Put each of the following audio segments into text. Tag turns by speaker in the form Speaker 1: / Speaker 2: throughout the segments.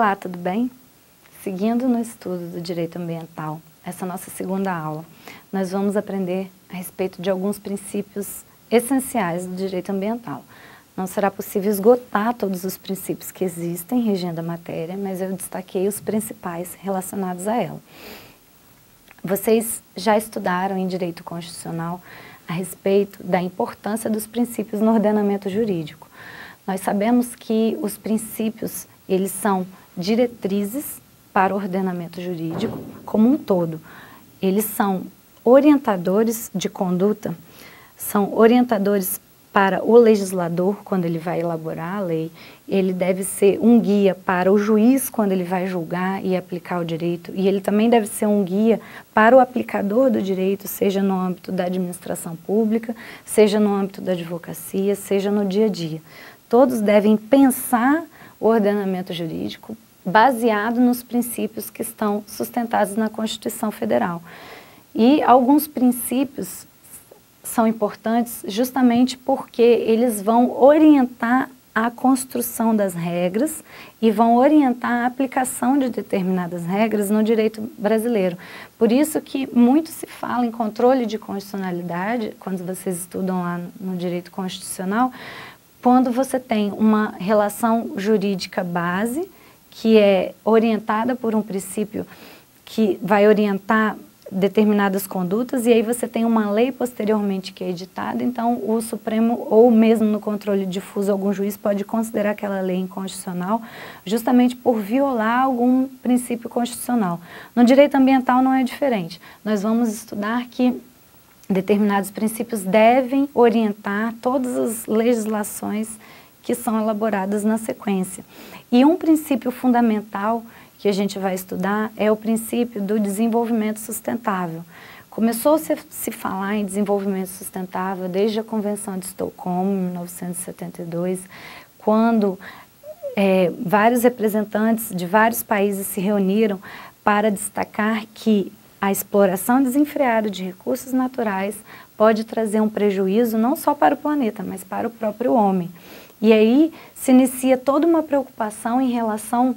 Speaker 1: Olá, tudo bem? Seguindo no estudo do direito ambiental, essa nossa segunda aula, nós vamos aprender a respeito de alguns princípios essenciais do direito ambiental. Não será possível esgotar todos os princípios que existem regendo a matéria, mas eu destaquei os principais relacionados a ela. Vocês já estudaram em direito constitucional a respeito da importância dos princípios no ordenamento jurídico. Nós sabemos que os princípios, eles são diretrizes para o ordenamento jurídico como um todo. Eles são orientadores de conduta, são orientadores para o legislador quando ele vai elaborar a lei, ele deve ser um guia para o juiz quando ele vai julgar e aplicar o direito, e ele também deve ser um guia para o aplicador do direito, seja no âmbito da administração pública, seja no âmbito da advocacia, seja no dia a dia. Todos devem pensar o ordenamento jurídico baseado nos princípios que estão sustentados na Constituição Federal. E alguns princípios são importantes justamente porque eles vão orientar a construção das regras e vão orientar a aplicação de determinadas regras no direito brasileiro. Por isso que muito se fala em controle de constitucionalidade, quando vocês estudam lá no direito constitucional, quando você tem uma relação jurídica base, que é orientada por um princípio que vai orientar determinadas condutas, e aí você tem uma lei posteriormente que é editada, então o Supremo, ou mesmo no controle difuso, algum juiz pode considerar aquela lei inconstitucional, justamente por violar algum princípio constitucional. No direito ambiental não é diferente. Nós vamos estudar que determinados princípios devem orientar todas as legislações que são elaboradas na sequência. E um princípio fundamental que a gente vai estudar é o princípio do desenvolvimento sustentável. Começou-se a se falar em desenvolvimento sustentável desde a Convenção de Estocolmo, em 1972, quando vários representantes de vários países se reuniram para destacar que a exploração desenfreada de recursos naturais pode trazer um prejuízo não só para o planeta, mas para o próprio homem. E aí se inicia toda uma preocupação em relação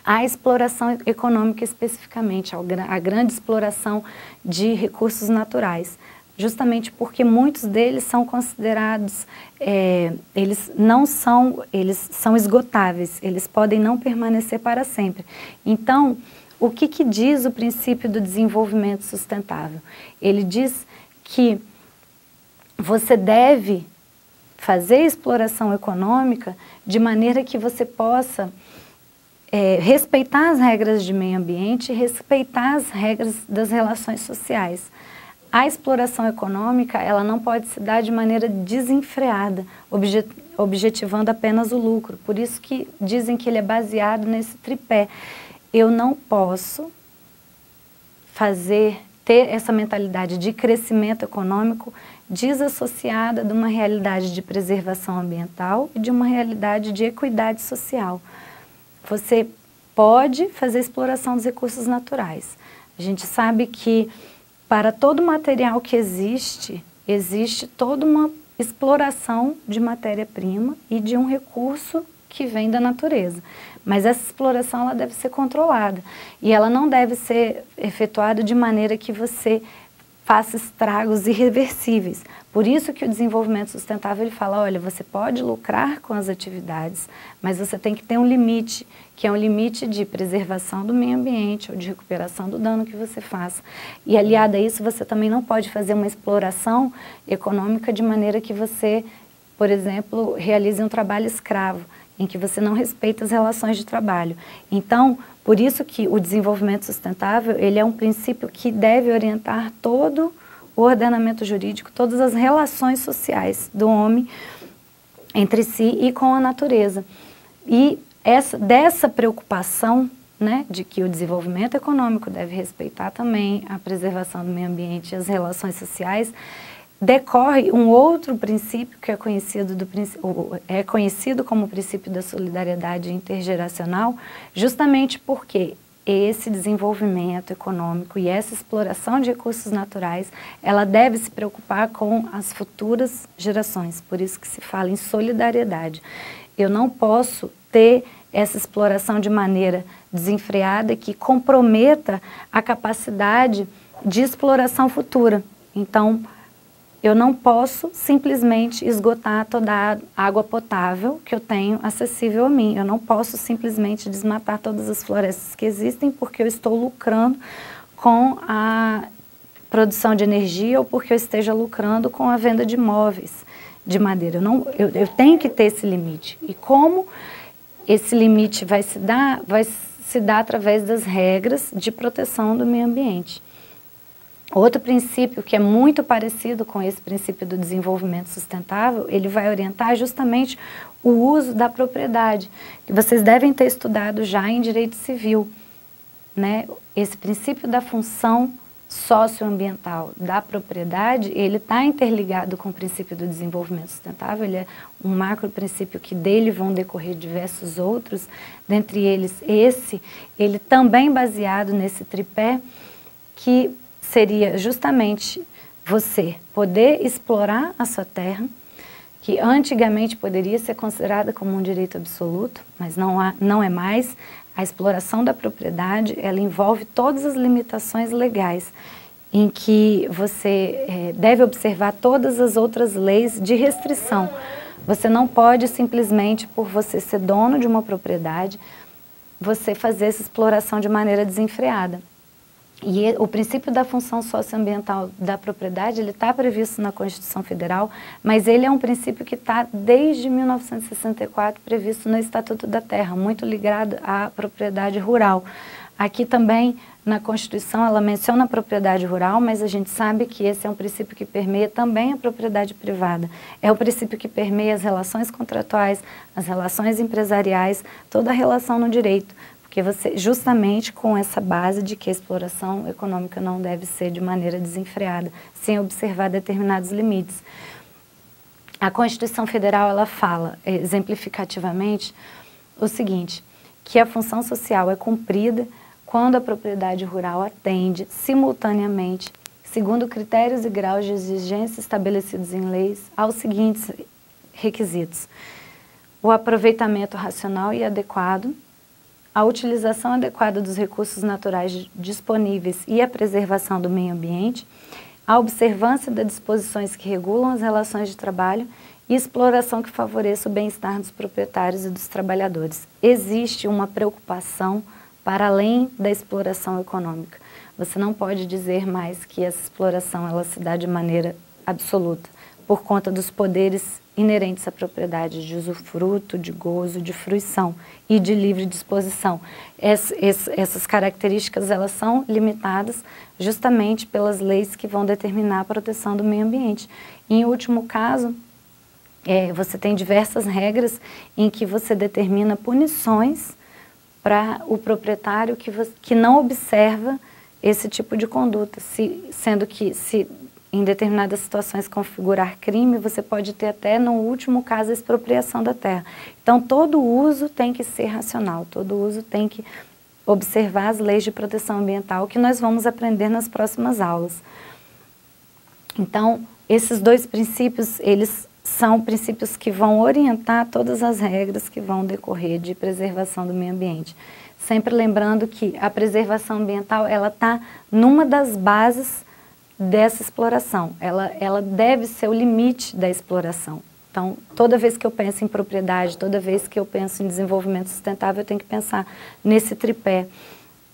Speaker 1: à exploração econômica especificamente, à grande exploração de recursos naturais, justamente porque muitos deles são considerados, eles são esgotáveis, eles podem não permanecer para sempre. Então, o que diz o princípio do desenvolvimento sustentável? Ele diz que você deve fazer exploração econômica de maneira que você possa respeitar as regras de meio ambiente e respeitar as regras das relações sociais. A exploração econômica, ela não pode se dar de maneira desenfreada, objetivando apenas o lucro. Por isso que dizem que ele é baseado nesse tripé. Eu não posso ter essa mentalidade de crescimento econômico desassociada de uma realidade de preservação ambiental e de uma realidade de equidade social. Você pode fazer exploração dos recursos naturais. A gente sabe que para todo material que existe toda uma exploração de matéria-prima e de um recurso que vem da natureza. Mas essa exploração ela deve ser controlada e ela não deve ser efetuada de maneira que você faça estragos irreversíveis. Por isso que o desenvolvimento sustentável ele fala, olha, você pode lucrar com as atividades, mas você tem que ter um limite, que é um limite de preservação do meio ambiente ou de recuperação do dano que você faça. E aliado a isso, você também não pode fazer uma exploração econômica de maneira que você, por exemplo, realize um trabalho escravo, em que você não respeita as relações de trabalho. Então, por isso que o desenvolvimento sustentável, ele é um princípio que deve orientar todo o ordenamento jurídico, todas as relações sociais do homem entre si e com a natureza. E dessa preocupação, né, de que o desenvolvimento econômico deve respeitar também a preservação do meio ambiente e as relações sociais, decorre um outro princípio que é conhecido como o princípio da solidariedade intergeracional, justamente porque esse desenvolvimento econômico e essa exploração de recursos naturais, ela deve se preocupar com as futuras gerações, por isso que se fala em solidariedade. Eu não posso ter essa exploração de maneira desenfreada que comprometa a capacidade de exploração futura. Então, eu não posso simplesmente esgotar toda a água potável que eu tenho acessível a mim. Eu não posso simplesmente desmatar todas as florestas que existem porque eu estou lucrando com a produção de energia ou porque eu esteja lucrando com a venda de imóveis de madeira. Eu tenho que ter esse limite. E como esse limite vai se dar através das regras de proteção do meio ambiente. Outro princípio que é muito parecido com esse princípio do desenvolvimento sustentável, ele vai orientar justamente o uso da propriedade, que vocês devem ter estudado já em direito civil, né? Esse princípio da função socioambiental da propriedade, ele está interligado com o princípio do desenvolvimento sustentável, ele é um macro princípio que dele vão decorrer diversos outros, dentre eles esse, ele também baseado nesse tripé, que seria justamente você poder explorar a sua terra, que antigamente poderia ser considerada como um direito absoluto, mas não é mais. A exploração da propriedade, ela envolve todas as limitações legais, em que você deve observar todas as outras leis de restrição. Você não pode simplesmente, por você ser dono de uma propriedade, você fazer essa exploração de maneira desenfreada. E o princípio da função socioambiental da propriedade, ele está previsto na Constituição Federal, mas ele é um princípio que está desde 1964 previsto no Estatuto da Terra, muito ligado à propriedade rural. Aqui também, na Constituição, ela menciona a propriedade rural, mas a gente sabe que esse é um princípio que permeia também a propriedade privada. É o princípio que permeia as relações contratuais, as relações empresariais, toda a relação no direito. Porque você, justamente com essa base de que a exploração econômica não deve ser de maneira desenfreada, sem observar determinados limites. A Constituição Federal, ela fala, exemplificativamente, o seguinte, que a função social é cumprida quando a propriedade rural atende, simultaneamente, segundo critérios e graus de exigência estabelecidos em leis, aos seguintes requisitos: o aproveitamento racional e adequado, a utilização adequada dos recursos naturais disponíveis e a preservação do meio ambiente, a observância das disposições que regulam as relações de trabalho e exploração que favoreça o bem-estar dos proprietários e dos trabalhadores. Existe uma preocupação para além da exploração econômica. Você não pode dizer mais que essa exploração ela se dá de maneira absoluta, por conta dos poderes inerentes à propriedade de usufruto, de gozo, de fruição e de livre disposição. Essas características elas são limitadas justamente pelas leis que vão determinar a proteção do meio ambiente. Em último caso, você tem diversas regras em que você determina punições para o proprietário que não observa esse tipo de conduta, sendo que se em determinadas situações configurar crime, você pode ter até, no último caso, a expropriação da terra. Então, todo uso tem que ser racional, todo uso tem que observar as leis de proteção ambiental que nós vamos aprender nas próximas aulas. Então, esses dois princípios, eles são princípios que vão orientar todas as regras que vão decorrer de preservação do meio ambiente. Sempre lembrando que a preservação ambiental, ela está numa das bases dessa exploração. Ela deve ser o limite da exploração. Então, toda vez que eu penso em propriedade, toda vez que eu penso em desenvolvimento sustentável, eu tenho que pensar nesse tripé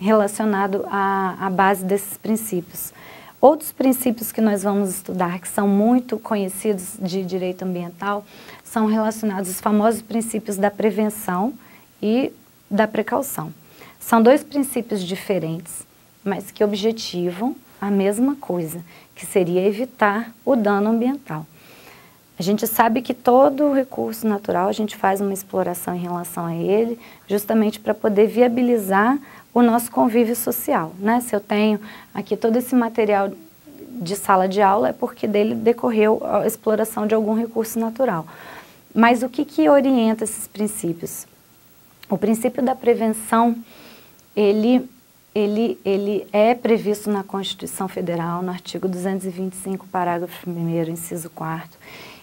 Speaker 1: relacionado à base desses princípios. Outros princípios que nós vamos estudar, que são muito conhecidos de direito ambiental, são relacionados aos famosos princípios da prevenção e da precaução. São dois princípios diferentes, mas que objetivam a mesma coisa, que seria evitar o dano ambiental. A gente sabe que todo recurso natural, a gente faz uma exploração em relação a ele, justamente para poder viabilizar o nosso convívio social, né? Se eu tenho aqui todo esse material de sala de aula, é porque dele decorreu a exploração de algum recurso natural. Mas o que orienta esses princípios? O princípio da prevenção, ele é previsto na Constituição Federal, no artigo 225, parágrafo 1º, inciso 4º,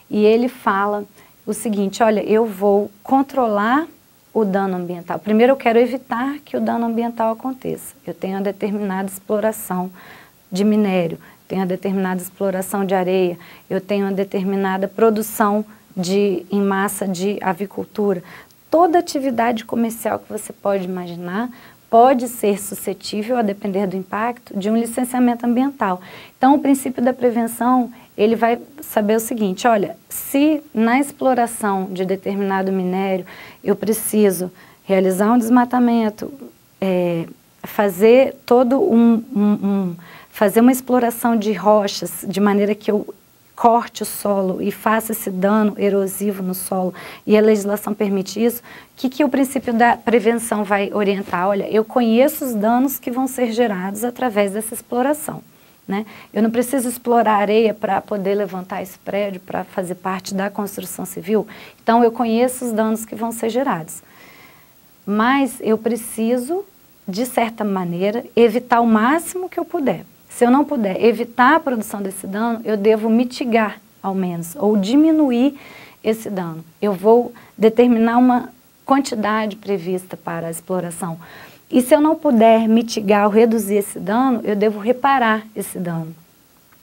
Speaker 1: e ele fala o seguinte: olha, eu vou controlar o dano ambiental? Primeiro eu quero evitar que o dano ambiental aconteça. Eu tenho uma determinada exploração de minério, tenho uma determinada exploração de areia, eu tenho uma determinada produção em massa de avicultura. Toda atividade comercial que você pode imaginar pode ser suscetível, a depender do impacto, de um licenciamento ambiental. Então, o princípio da prevenção, ele vai saber o seguinte, olha, se na exploração de determinado minério eu preciso realizar um desmatamento, fazer fazer uma exploração de rochas, de maneira que eu corte o solo e faça esse dano erosivo no solo, e a legislação permite isso, o que o princípio da prevenção vai orientar? Olha, eu conheço os danos que vão ser gerados através dessa exploração, né? Eu não preciso explorar areia para poder levantar esse prédio, para fazer parte da construção civil, então eu conheço os danos que vão ser gerados. Mas eu preciso, de certa maneira, evitar o máximo que eu puder. Se eu não puder evitar a produção desse dano, eu devo mitigar, ao menos, ou diminuir esse dano. Eu vou determinar uma quantidade prevista para a exploração. E se eu não puder mitigar ou reduzir esse dano, eu devo reparar esse dano.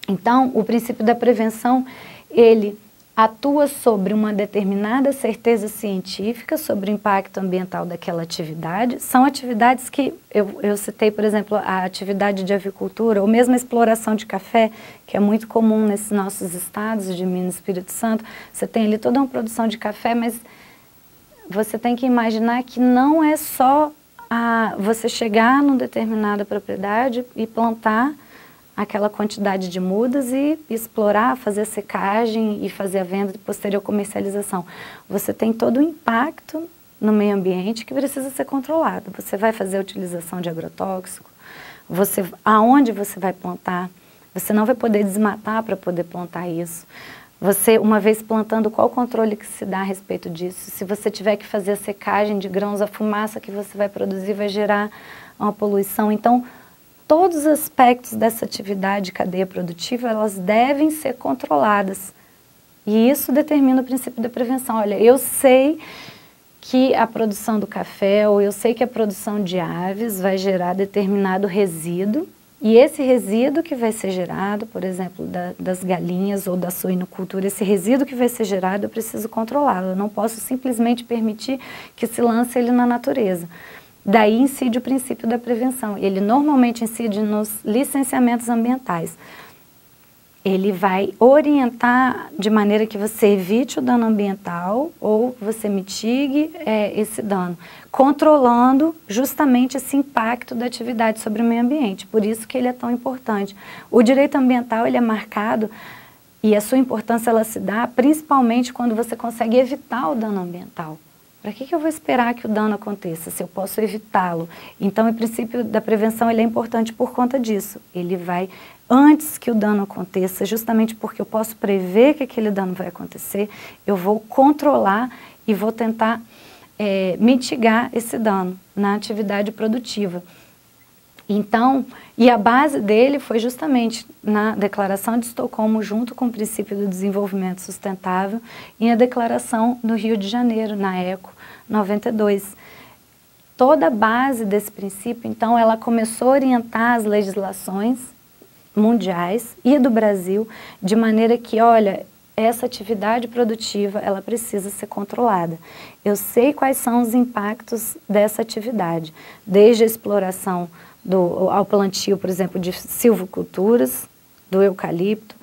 Speaker 1: Então, o princípio da prevenção, ele atua sobre uma determinada certeza científica sobre o impacto ambiental daquela atividade. São atividades que, eu citei, por exemplo, a atividade de avicultura, ou mesmo a exploração de café, que é muito comum nesses nossos estados de Minas e Espírito Santo. Você tem ali toda uma produção de café, mas você tem que imaginar que não é só você chegar numa determinada propriedade e plantar aquela quantidade de mudas e explorar, fazer a secagem e fazer a venda e posterior comercialização. Você tem todo o impacto no meio ambiente que precisa ser controlado. Você vai fazer a utilização de agrotóxico, aonde você vai plantar, você não vai poder desmatar para poder plantar isso. Você, uma vez plantando, qual o controle que se dá a respeito disso? Se você tiver que fazer a secagem de grãos, a fumaça que você vai produzir vai gerar uma poluição. Então, todos os aspectos dessa atividade de cadeia produtiva, elas devem ser controladas. E isso determina o princípio da prevenção. Olha, eu sei que a produção do café, ou eu sei que a produção de aves vai gerar determinado resíduo, e esse resíduo que vai ser gerado, por exemplo, das galinhas ou da suinocultura, esse resíduo que vai ser gerado, eu preciso controlá-lo. Eu não posso simplesmente permitir que se lance ele na natureza. Daí incide o princípio da prevenção. Ele normalmente incide nos licenciamentos ambientais. Ele vai orientar de maneira que você evite o dano ambiental ou você mitigue esse dano, controlando justamente esse impacto da atividade sobre o meio ambiente. Por isso que ele é tão importante. O direito ambiental, ele é marcado, e a sua importância ela se dá principalmente quando você consegue evitar o dano ambiental. Para que eu vou esperar que o dano aconteça, se eu posso evitá-lo? Então, o princípio da prevenção ele é importante por conta disso. Ele vai, antes que o dano aconteça, justamente porque eu posso prever que aquele dano vai acontecer, eu vou controlar e vou tentar mitigar esse dano na atividade produtiva. Então, e a base dele foi justamente na Declaração de Estocolmo, junto com o princípio do desenvolvimento sustentável, e a Declaração do Rio de Janeiro, na ECO 92. Toda a base desse princípio, então, ela começou a orientar as legislações mundiais e do Brasil, de maneira que, olha, essa atividade produtiva, ela precisa ser controlada. Eu sei quais são os impactos dessa atividade, desde a exploração ao plantio, por exemplo, de silviculturas, do eucalipto,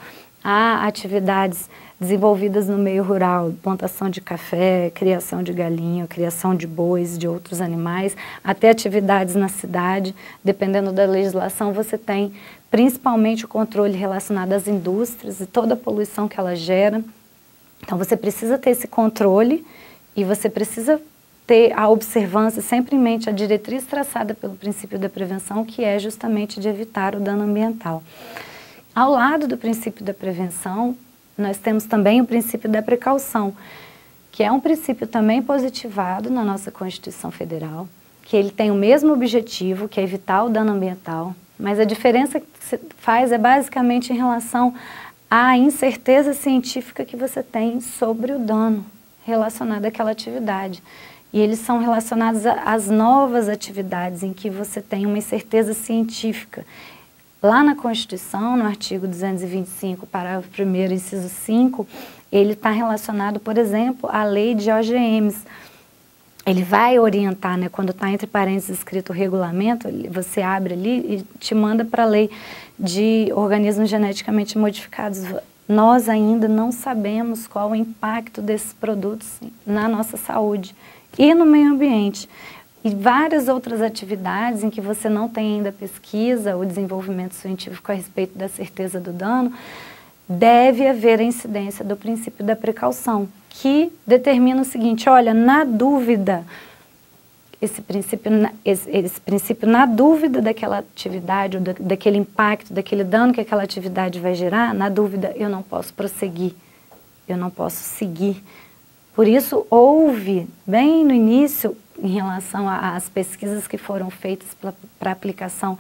Speaker 1: a atividades desenvolvidas no meio rural, plantação de café, criação de galinha, criação de bois, de outros animais, até atividades na cidade. Dependendo da legislação, você tem principalmente o controle relacionado às indústrias e toda a poluição que ela gera. Então, você precisa ter esse controle e você precisa ter a observância, sempre em mente, a diretriz traçada pelo princípio da prevenção, que é justamente de evitar o dano ambiental. Ao lado do princípio da prevenção, nós temos também o princípio da precaução, que é um princípio também positivado na nossa Constituição Federal, que ele tem o mesmo objetivo, que é evitar o dano ambiental, mas a diferença que se faz é basicamente em relação à incerteza científica que você tem sobre o dano relacionado àquela atividade. e eles são relacionados às novas atividades em que você tem uma incerteza científica. Lá na Constituição, no artigo 225, parágrafo 1º, inciso 5, ele está relacionado, por exemplo, à lei de OGMs. Ele vai orientar, né, quando está entre parênteses escrito o regulamento, você abre ali e te manda para a lei de organismos geneticamente modificados. Nós ainda não sabemos qual o impacto desses produtos na nossa saúde e no meio ambiente. E várias outras atividades em que você não tem ainda pesquisa ou desenvolvimento científico a respeito da certeza do dano, deve haver a incidência do princípio da precaução, que determina o seguinte: olha, na dúvida, esse princípio na dúvida daquela atividade, ou daquele impacto, daquele dano que aquela atividade vai gerar, na dúvida eu não posso prosseguir, eu não posso seguir. Por isso, houve, bem no início, em relação às pesquisas que foram feitas para aplicação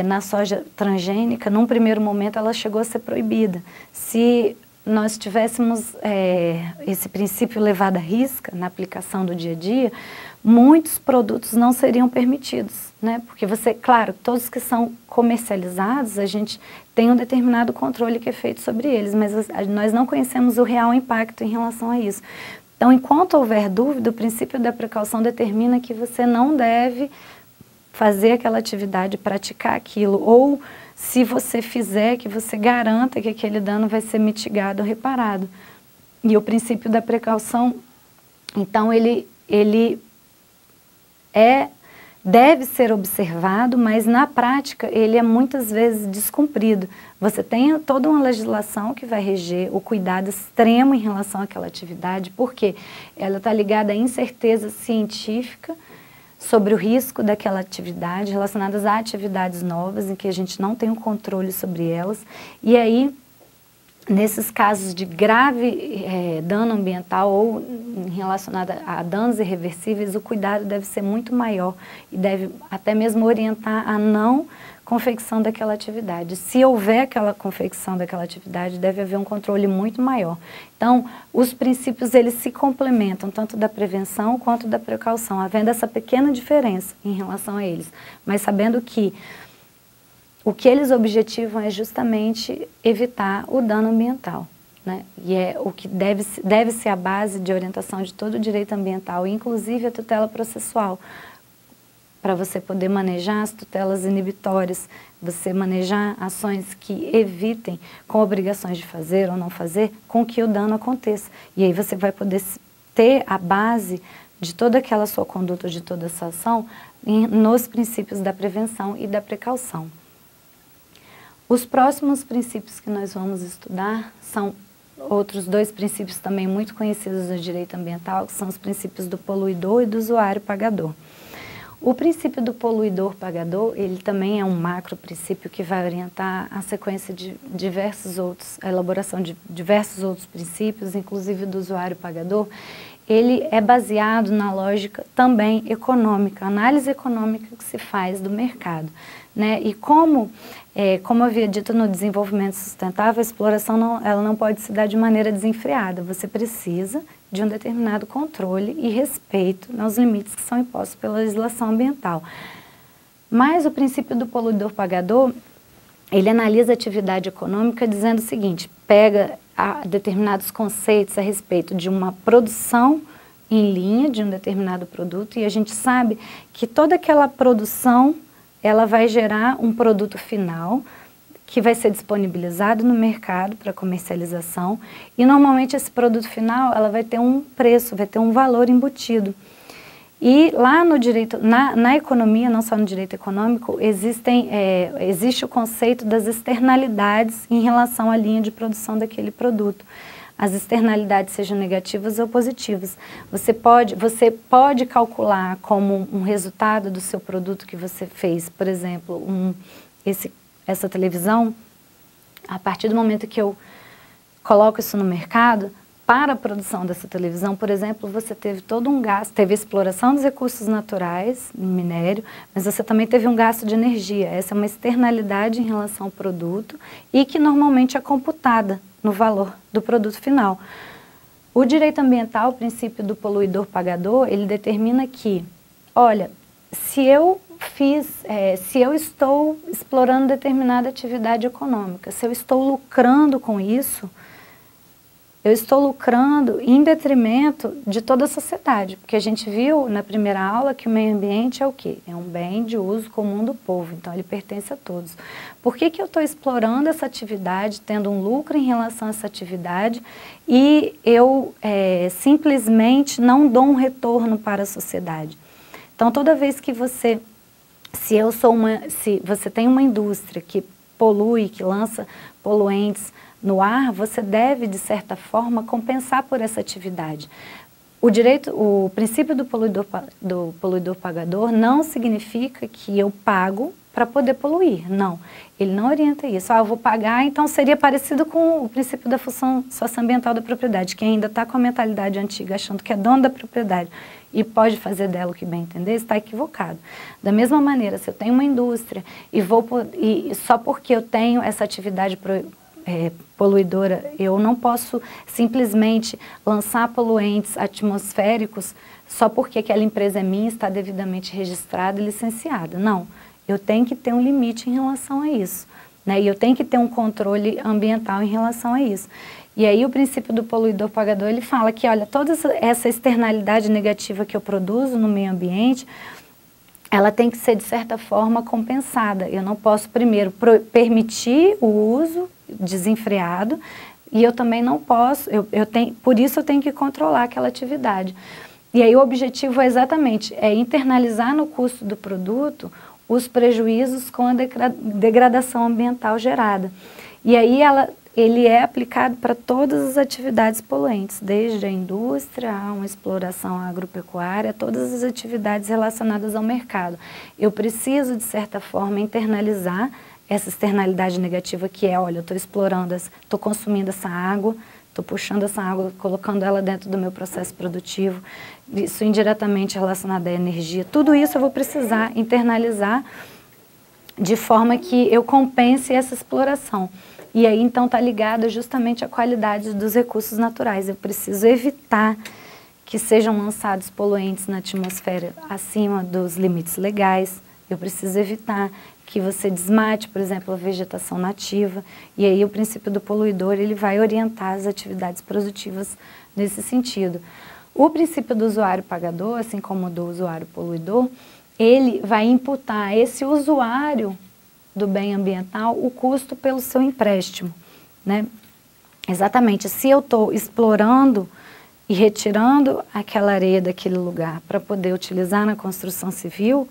Speaker 1: na soja transgênica, num primeiro momento ela chegou a ser proibida. Se nós tivéssemos esse princípio levado à risca na aplicação do dia a dia, muitos produtos não seriam permitidos, né? Porque você, claro, todos que são comercializados, a gente tem um determinado controle que é feito sobre eles, mas nós não conhecemos o real impacto em relação a isso. Então, enquanto houver dúvida, o princípio da precaução determina que você não deve fazer aquela atividade, praticar aquilo, ou se você fizer, que você garanta que aquele dano vai ser mitigado ou reparado. E o princípio da precaução, então, ele deve ser observado, mas na prática ele é muitas vezes descumprido. Você tem toda uma legislação que vai reger o cuidado extremo em relação àquela atividade, porque ela está ligada à incerteza científica sobre o risco daquela atividade, relacionadas a atividades novas, em que a gente não tem um controle sobre elas. E aí, nesses casos de grave dano ambiental ou relacionado a danos irreversíveis, o cuidado deve ser muito maior e deve até mesmo orientar a não confecção daquela atividade. Se houver aquela confecção daquela atividade, deve haver um controle muito maior. Então, os princípios eles se complementam, tanto da prevenção quanto da precaução, havendo essa pequena diferença em relação a eles, mas sabendo que o que eles objetivam é justamente evitar o dano ambiental, né? E é o que deve ser a base de orientação de todo o direito ambiental, inclusive a tutela processual, para você poder manejar as tutelas inibitórias, você manejar ações que evitem, com obrigações de fazer ou não fazer, com que o dano aconteça. E aí você vai poder ter a base de toda aquela sua conduta, de toda essa ação, nos princípios da prevenção e da precaução. Os próximos princípios que nós vamos estudar são outros dois princípios também muito conhecidos do direito ambiental, que são os princípios do poluidor e do usuário pagador. O princípio do poluidor pagador, ele também é um macro princípio que vai orientar a sequência de diversos outros, a elaboração de diversos outros princípios, inclusive do usuário pagador. Ele é baseado na lógica também econômica, análise econômica que se faz do mercado, né? E como eu havia dito no desenvolvimento sustentável, a exploração ela não pode se dar de maneira desenfreada. Você precisa de um determinado controle e respeito aos limites que são impostos pela legislação ambiental. Mas o princípio do poluidor pagador, ele analisa a atividade econômica dizendo o seguinte: pega determinados conceitos a respeito de uma produção em linha de um determinado produto, e a gente sabe que toda aquela produção ela vai gerar um produto final que vai ser disponibilizado no mercado para comercialização, e normalmente esse produto final ela vai ter um preço, vai ter um valor embutido. E lá no direito, na economia, não só no direito econômico, existe o conceito das externalidades em relação à linha de produção daquele produto. As externalidades sejam negativas ou positivas. Você pode calcular como um resultado do seu produto que você fez, por exemplo, essa televisão, a partir do momento que eu coloco isso no mercado, para a produção dessa televisão, por exemplo, você teve todo um gasto, teve exploração dos recursos naturais, minério, mas você também teve um gasto de energia. Essa é uma externalidade em relação ao produto e que normalmente é computada no valor do produto final. O direito ambiental, o princípio do poluidor-pagador, ele determina que, olha, se eu estou explorando determinada atividade econômica, se eu estou lucrando com isso, eu estou lucrando em detrimento de toda a sociedade, porque a gente viu na primeira aula que o meio ambiente é o quê? É um bem de uso comum do povo, então ele pertence a todos. Por que eu estou explorando essa atividade, tendo um lucro em relação a essa atividade e eu simplesmente não dou um retorno para a sociedade? Então toda vez que se você tem uma indústria que polui, que lança poluentes no ar, você deve, de certa forma, compensar por essa atividade. O princípio do poluidor-pagador não significa que eu pago para poder poluir, não. Ele não orienta isso. Eu vou pagar, então seria parecido com o princípio da função socioambiental da propriedade, que ainda está com a mentalidade antiga, achando que é dono da propriedade e pode fazer dela o que bem entender, está equivocado. Da mesma maneira, se eu tenho uma indústria e só porque eu tenho essa atividade poluidora, eu não posso simplesmente lançar poluentes atmosféricos só porque aquela empresa é minha, está devidamente registrada e licenciada. Não, eu tenho que ter um limite em relação a isso, né? E eu tenho que ter um controle ambiental em relação a isso. E aí o princípio do poluidor-pagador, ele fala que, olha, toda essa externalidade negativa que eu produzo no meio ambiente, ela tem que ser, de certa forma, compensada. Eu não posso, primeiro, permitir o uso desenfreado e eu também não posso, por isso eu tenho que controlar aquela atividade. E aí o objetivo é exatamente internalizar no custo do produto os prejuízos com a degradação ambiental gerada. E aí ele é aplicado para todas as atividades poluentes, desde a indústria, a uma exploração agropecuária, todas as atividades relacionadas ao mercado. Eu preciso, de certa forma, internalizar essa externalidade negativa que é, olha, eu estou explorando, estou consumindo essa água, estou puxando essa água, colocando ela dentro do meu processo produtivo, isso indiretamente relacionado à energia. Tudo isso eu vou precisar internalizar de forma que eu compense essa exploração. E aí, então, está ligado justamente à qualidade dos recursos naturais. Eu preciso evitar que sejam lançados poluentes na atmosfera acima dos limites legais. Eu preciso evitar que você desmate, por exemplo, a vegetação nativa. E aí o princípio do poluidor, ele vai orientar as atividades produtivas nesse sentido. O princípio do usuário pagador, assim como o do usuário poluidor, ele vai imputar a esse usuário do bem ambiental o custo pelo seu empréstimo, né? Exatamente, se eu estou explorando e retirando aquela areia daquele lugar para poder utilizar na construção civil,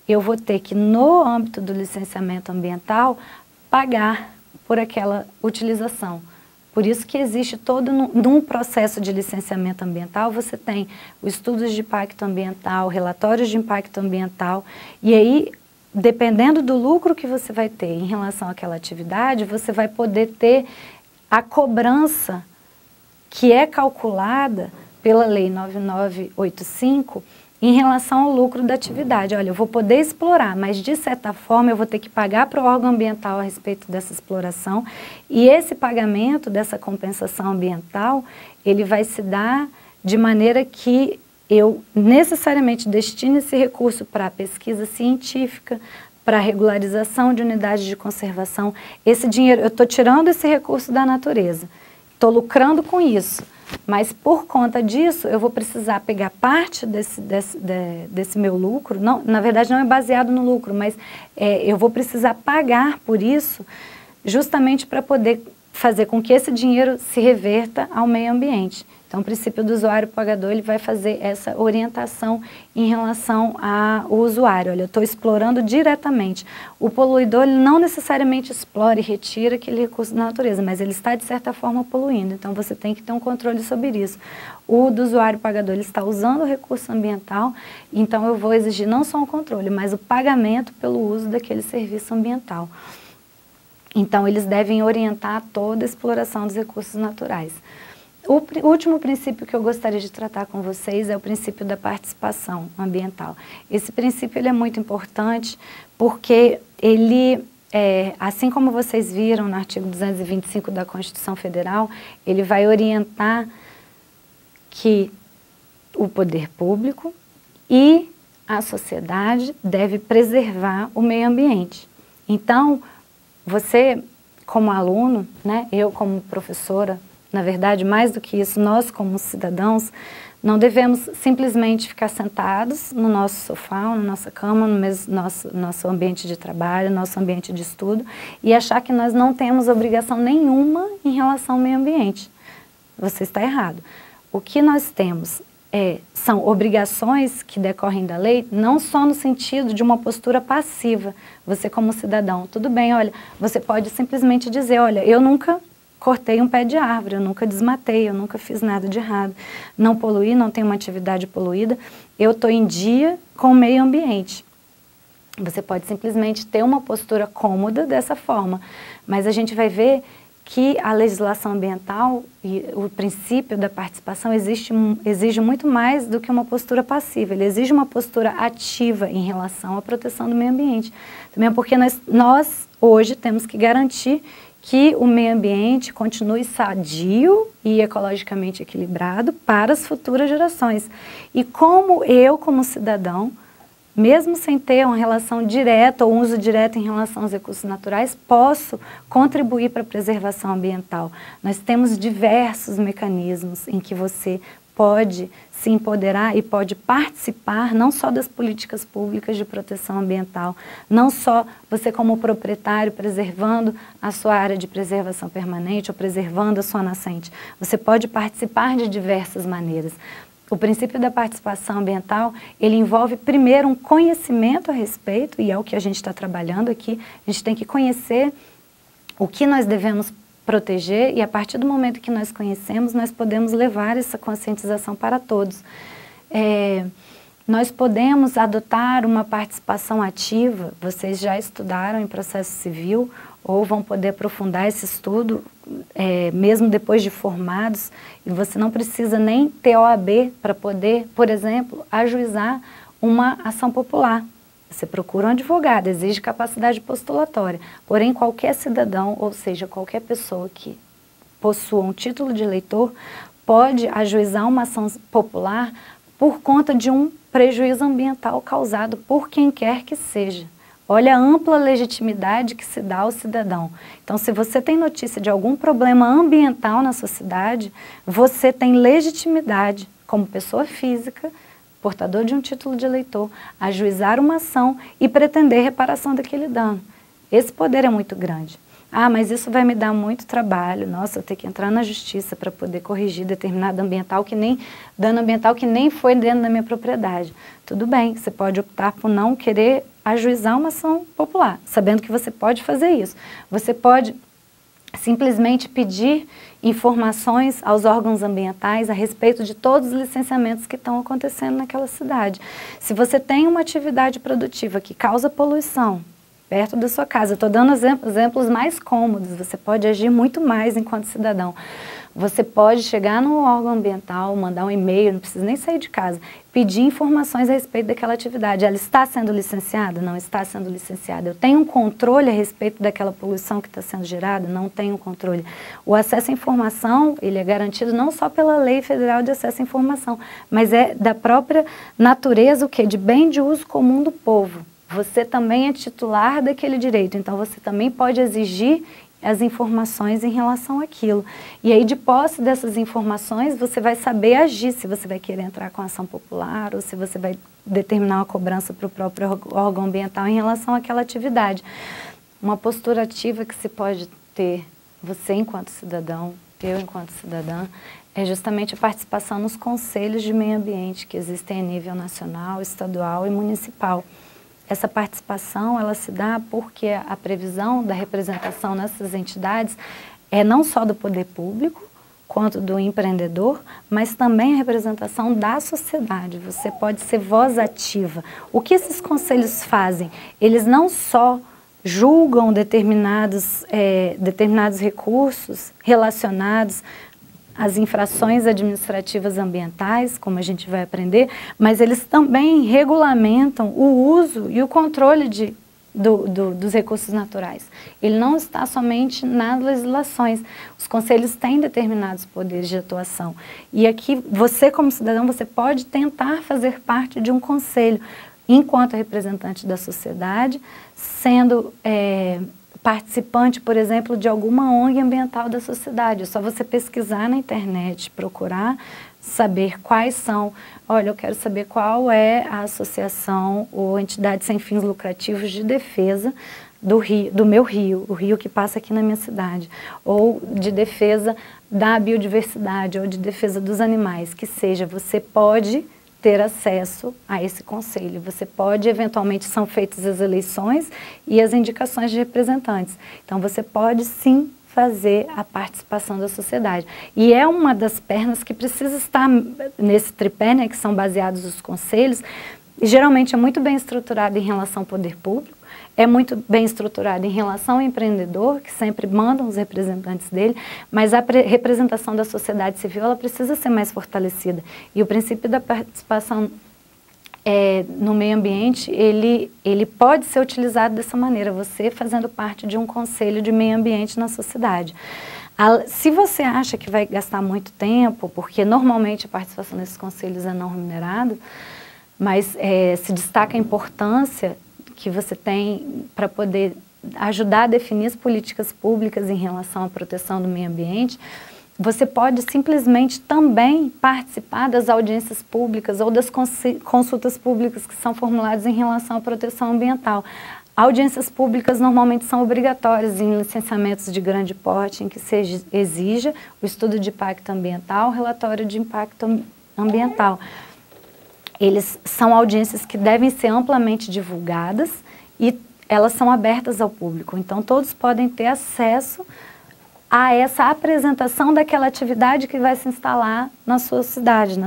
Speaker 1: eu vou ter que, no âmbito do licenciamento ambiental, pagar por aquela utilização. Por isso que existe todo num processo de licenciamento ambiental, você tem os estudos de impacto ambiental, relatórios de impacto ambiental, e aí, dependendo do lucro que você vai ter em relação àquela atividade, você vai poder ter a cobrança que é calculada pela Lei 9985 em relação ao lucro da atividade. Olha, eu vou poder explorar, mas de certa forma eu vou ter que pagar para o órgão ambiental a respeito dessa exploração, e esse pagamento dessa compensação ambiental, ele vai se dar de maneira que eu necessariamente destine esse recurso para pesquisa científica, para regularização de unidades de conservação. Esse dinheiro, eu estou tirando esse recurso da natureza, estou lucrando com isso, mas por conta disso eu vou precisar pegar parte desse meu lucro, não, na verdade não é baseado no lucro, mas eu vou precisar pagar por isso justamente para poder fazer com que esse dinheiro se reverta ao meio ambiente. Então, o princípio do usuário pagador, ele vai fazer essa orientação em relação ao usuário. Olha, eu estou explorando diretamente. O poluidor, ele não necessariamente explora e retira aquele recurso da natureza, mas ele está, de certa forma, poluindo. Então, você tem que ter um controle sobre isso. O do usuário pagador, ele está usando o recurso ambiental, então eu vou exigir não só um controle, mas o pagamento pelo uso daquele serviço ambiental. Então, eles devem orientar toda a exploração dos recursos naturais. O último princípio que eu gostaria de tratar com vocês é o princípio da participação ambiental. Esse princípio ele é muito importante porque ele, assim como vocês viram no artigo 225 da Constituição Federal, ele vai orientar que o poder público e a sociedade deve preservar o meio ambiente. Então, você como aluno, né, eu como professora, na verdade, mais do que isso, nós como cidadãos, não devemos simplesmente ficar sentados no nosso sofá, na nossa cama, no nosso ambiente de trabalho, nosso ambiente de estudo, e achar que nós não temos obrigação nenhuma em relação ao meio ambiente. Você está errado. O que nós temos são obrigações que decorrem da lei, não só no sentido de uma postura passiva. Você como cidadão, tudo bem, olha, você pode simplesmente dizer, olha, eu nunca cortei um pé de árvore, eu nunca desmatei, eu nunca fiz nada de errado, não poluí, não tenho uma atividade poluída, eu estou em dia com o meio ambiente. Você pode simplesmente ter uma postura cômoda dessa forma, mas a gente vai ver que a legislação ambiental e o princípio da participação exige muito mais do que uma postura passiva, ele exige uma postura ativa em relação à proteção do meio ambiente. Também porque nós hoje temos que garantir que o meio ambiente continue sadio e ecologicamente equilibrado para as futuras gerações. E como eu, como cidadão, mesmo sem ter uma relação direta ou um uso direto em relação aos recursos naturais, posso contribuir para a preservação ambiental. Nós temos diversos mecanismos em que você pode se empoderar e pode participar não só das políticas públicas de proteção ambiental, não só você como proprietário preservando a sua área de preservação permanente ou preservando a sua nascente. Você pode participar de diversas maneiras. O princípio da participação ambiental, ele envolve primeiro um conhecimento a respeito, e é o que a gente está trabalhando aqui, a gente tem que conhecer o que nós devemos proteger e a partir do momento que nós conhecemos, nós podemos levar essa conscientização para todos. Nós podemos adotar uma participação ativa, vocês já estudaram em processo civil ou vão poder aprofundar esse estudo, mesmo depois de formados, e você não precisa nem ter OAB para poder, por exemplo, ajuizar uma ação popular. Você procura um advogado, exige capacidade postulatória, porém qualquer cidadão, ou seja, qualquer pessoa que possua um título de eleitor, pode ajuizar uma ação popular por conta de um prejuízo ambiental causado por quem quer que seja. Olha a ampla legitimidade que se dá ao cidadão. Então, se você tem notícia de algum problema ambiental na sua cidade, você tem legitimidade como pessoa física, portador de um título de eleitor, ajuizar uma ação e pretender reparação daquele dano. Esse poder é muito grande. Ah, mas isso vai me dar muito trabalho. Nossa, eu tenho que entrar na justiça para poder corrigir determinado dano ambiental que nem foi dentro da minha propriedade. Tudo bem, você pode optar por não querer ajuizar uma ação popular, sabendo que você pode fazer isso. Você pode simplesmente pedir informações aos órgãos ambientais a respeito de todos os licenciamentos que estão acontecendo naquela cidade. Se você tem uma atividade produtiva que causa poluição perto da sua casa, estou dando exemplos mais cômodos, você pode agir muito mais enquanto cidadão. Você pode chegar no órgão ambiental, mandar um e-mail, não precisa nem sair de casa, pedir informações a respeito daquela atividade. Ela está sendo licenciada? Não está sendo licenciada. Eu tenho um controle a respeito daquela poluição que está sendo gerada? Não tenho controle. O acesso à informação, ele é garantido não só pela Lei Federal de Acesso à Informação, mas é da própria natureza, o quê? De bem de uso comum do povo. Você também é titular daquele direito, então você também pode exigir as informações em relação àquilo. E aí, de posse dessas informações, você vai saber agir, se você vai querer entrar com ação popular ou se você vai determinar uma cobrança para o próprio órgão ambiental em relação àquela atividade. Uma postura ativa que se pode ter, você enquanto cidadão, eu enquanto cidadã, é justamente a participação nos conselhos de meio ambiente que existem a nível nacional, estadual e municipal. Essa participação, ela se dá porque a previsão da representação nessas entidades é não só do poder público, quanto do empreendedor, mas também a representação da sociedade. Você pode ser voz ativa. O que esses conselhos fazem? Eles não só julgam determinados recursos relacionados as infrações administrativas ambientais, como a gente vai aprender, mas eles também regulamentam o uso e o controle de dos recursos naturais. Ele não está somente nas legislações. Os conselhos têm determinados poderes de atuação. E aqui, você como cidadão, você pode tentar fazer parte de um conselho, enquanto representante da sociedade, sendo participante, por exemplo, de alguma ONG ambiental da sociedade. É só você pesquisar na internet, procurar saber quais são. Olha, eu quero saber qual é a associação ou entidade sem fins lucrativos de defesa do meu rio, o rio que passa aqui na minha cidade, ou de defesa da biodiversidade, ou de defesa dos animais, que seja. Você pode ter acesso a esse conselho. Você pode, eventualmente, são feitas as eleições e as indicações de representantes. Então, você pode, sim, fazer a participação da sociedade. E é uma das pernas que precisa estar nesse tripé, né, que são baseados os conselhos, e geralmente é muito bem estruturado em relação ao poder público, é muito bem estruturado em relação ao empreendedor, que sempre mandam os representantes dele, mas a representação da sociedade civil, ela precisa ser mais fortalecida. E o princípio da participação no meio ambiente, ele pode ser utilizado dessa maneira, você fazendo parte de um conselho de meio ambiente na sociedade. Se você acha que vai gastar muito tempo, porque normalmente a participação nesses conselhos é não remunerada, mas se destaca a importância que você tem para poder ajudar a definir as políticas públicas em relação à proteção do meio ambiente, você pode simplesmente também participar das audiências públicas ou das consultas públicas que são formuladas em relação à proteção ambiental. Audiências públicas normalmente são obrigatórias em licenciamentos de grande porte, em que se exija o estudo de impacto ambiental, o relatório de impacto ambiental. Eles são audiências que devem ser amplamente divulgadas e elas são abertas ao público. Então, todos podem ter acesso a essa apresentação daquela atividade que vai se instalar na sua cidade,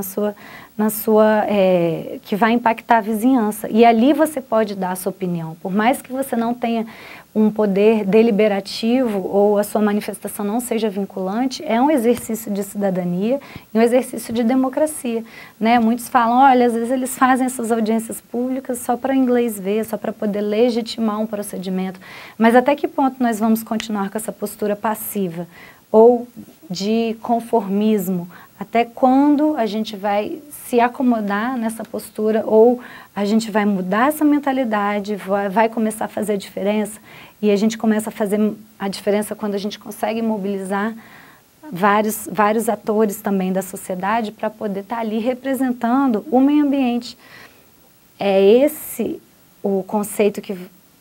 Speaker 1: que vai impactar a vizinhança. E ali você pode dar a sua opinião. Por mais que você não tenha um poder deliberativo ou a sua manifestação não seja vinculante, é um exercício de cidadania e um exercício de democracia, né? Muitos falam, olha, às vezes eles fazem essas audiências públicas só para inglês ver, só para poder legitimar um procedimento. Mas até que ponto nós vamos continuar com essa postura passiva ou de conformismo? Até quando a gente vai se acomodar nessa postura ou a gente vai mudar essa mentalidade, vai começar a fazer a diferença? E a gente começa a fazer a diferença quando a gente consegue mobilizar vários atores também da sociedade para poder estar ali representando o meio ambiente. É esse o conceito que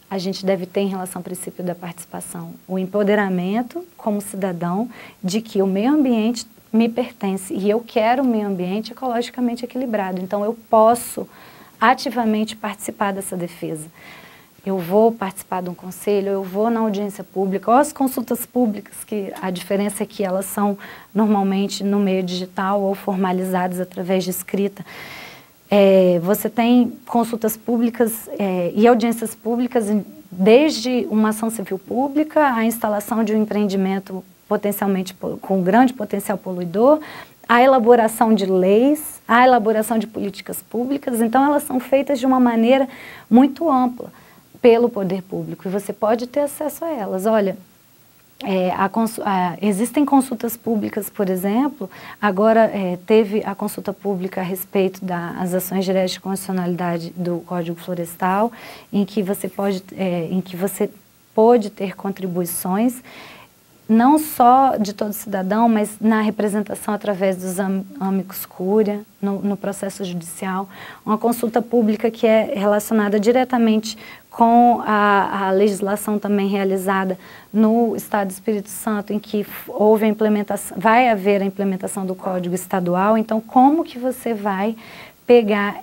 Speaker 1: a gente deve ter em relação ao princípio da participação. O empoderamento como cidadão de que o meio ambiente me pertence e eu quero um meio ambiente ecologicamente equilibrado. Então, eu posso ativamente participar dessa defesa. Eu vou participar de um conselho, eu vou na audiência pública, ou as consultas públicas, que a diferença é que elas são normalmente no meio digital ou formalizadas através de escrita. Você tem consultas públicas e audiências públicas desde uma ação civil pública, a instalação de um empreendimento potencialmente com grande potencial poluidor, a elaboração de leis, a elaboração de políticas públicas. Então, elas são feitas de uma maneira muito ampla pelo poder público e você pode ter acesso a elas. Olha, existem consultas públicas, por exemplo, agora teve a consulta pública a respeito das ações diretas de constitucionalidade do Código Florestal, em que você pode ter contribuições, não só de todo cidadão, mas na representação através dos amicus curiae, no processo judicial. Uma consulta pública que é relacionada diretamente com a legislação também realizada no Estado do Espírito Santo, em que houve a implementação, vai haver a implementação do Código Estadual. Então, como que você vai pegar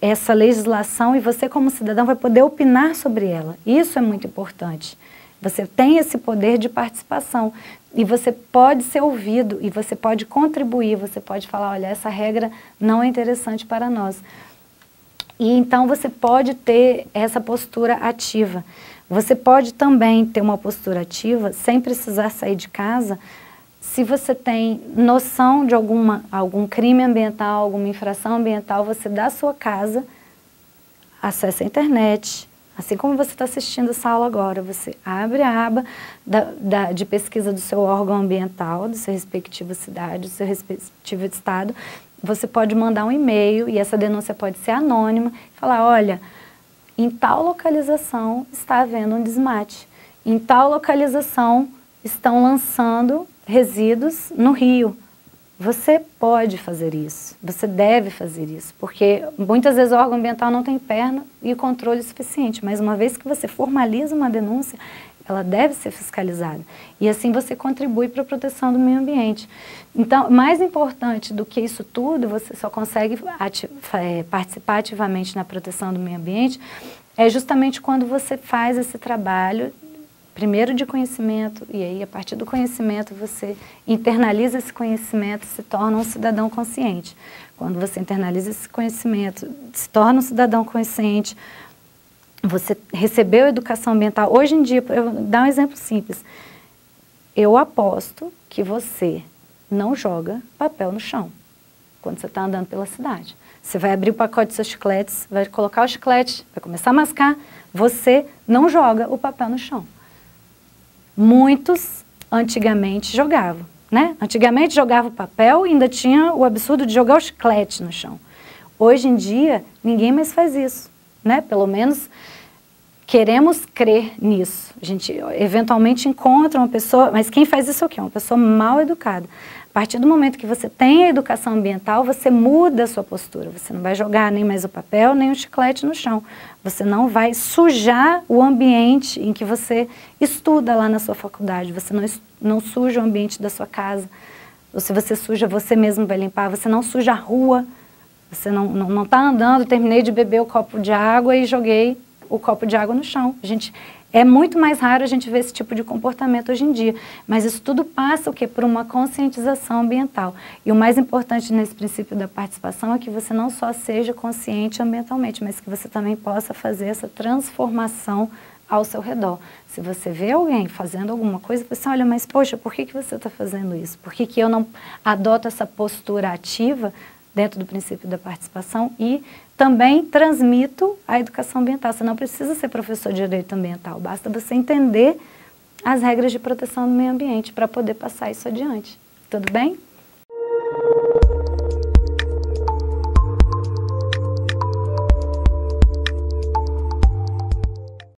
Speaker 1: essa legislação e você, como cidadão, vai poder opinar sobre ela? Isso é muito importante. Você tem esse poder de participação e você pode ser ouvido e você pode contribuir, você pode falar, olha, essa regra não é interessante para nós. E então você pode ter essa postura ativa. Você pode também ter uma postura ativa sem precisar sair de casa, se você tem noção de algum crime ambiental, alguma infração ambiental, você da sua casa acessa a internet, Assim como você está assistindo essa aula agora, você abre a aba de pesquisa do seu órgão ambiental, do seu respectivo cidade, do seu respectivo estado. Você pode mandar um e-mail e essa denúncia pode ser anônima e falar, olha, em tal localização está havendo um desmate. Em tal localização estão lançando resíduos no rio. Você pode fazer isso, você deve fazer isso, porque muitas vezes o órgão ambiental não tem perna e controle suficiente, mas uma vez que você formaliza uma denúncia, ela deve ser fiscalizada. E assim você contribui para a proteção do meio ambiente. Então, mais importante do que isso tudo, você só consegue participar ativamente na proteção do meio ambiente, é justamente quando você faz esse trabalho, primeiro de conhecimento, e aí a partir do conhecimento você internaliza esse conhecimento e se torna um cidadão consciente. Quando você internaliza esse conhecimento, se torna um cidadão consciente, você recebeu educação ambiental. Hoje em dia, eu vou dar um exemplo simples, eu aposto que você não joga papel no chão quando você está andando pela cidade. Você vai abrir o pacote dos seus chicletes, vai colocar o chiclete, vai começar a mascar, você não joga o papel no chão. Muitos antigamente jogavam, né? Antigamente jogava o papel e ainda tinha o absurdo de jogar o chiclete no chão. Hoje em dia, ninguém mais faz isso, né? Pelo menos queremos crer nisso. A gente eventualmente encontra uma pessoa, mas quem faz isso é o quê? Uma pessoa mal educada. A partir do momento que você tem a educação ambiental, você muda a sua postura. Você não vai jogar nem mais o papel, nem o chiclete no chão. Você não vai sujar o ambiente em que você estuda lá na sua faculdade. Você não suja o ambiente da sua casa. Ou se você suja, você mesmo vai limpar. Você não suja a rua. Você não está andando, terminei de beber o copo de água e joguei o copo de água no chão. É muito mais raro a gente ver esse tipo de comportamento hoje em dia, mas isso tudo passa o quê? Por uma conscientização ambiental. E o mais importante nesse princípio da participação é que você não só seja consciente ambientalmente, mas que você também possa fazer essa transformação ao seu redor. Se você vê alguém fazendo alguma coisa, você olha, mas poxa, por que você está fazendo isso? Por que eu não adoto essa postura ativa dentro do princípio da participação e também transmito a educação ambiental? Você não precisa ser professor de direito ambiental, basta você entender as regras de proteção do meio ambiente para poder passar isso adiante. Tudo bem?